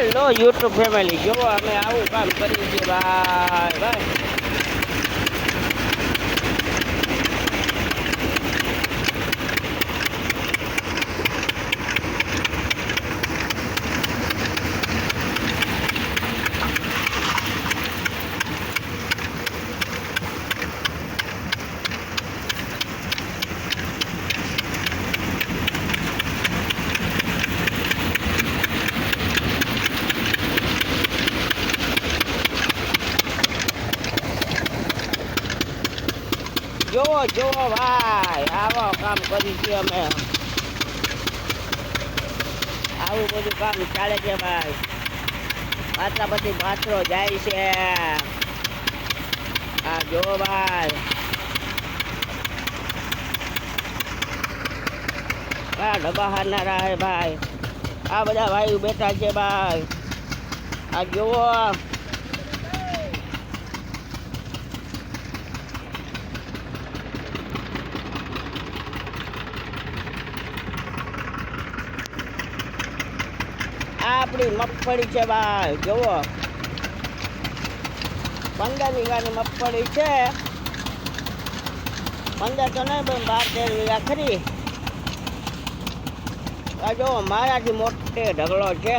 Hello YouTube family, જો અમે આવું કામ કરીએ છીએ ભાઈ ભાઈ. જોવો જોવો ભાઈ, આવો કામ કરી છીએ અમે. આવું બધું કામ ચાલે છે ભાઈ. આટલા બધી પાત્રો જાય છે. આ જોવો ભાઈ, આ ડબ્બા હારનારા હે ભાઈ. આ બધા ભાઈઓ બેઠા છે ભાઈ. આ જોવો, આપણી મગફળી છે ભાઈ. જુઓ, 15 વીઘાની મગફળી છે. 15 તો નહીં પણ 12-13 વીઘા ખરી. આ જુઓ, મારાથી મોટે ઢગલો છે.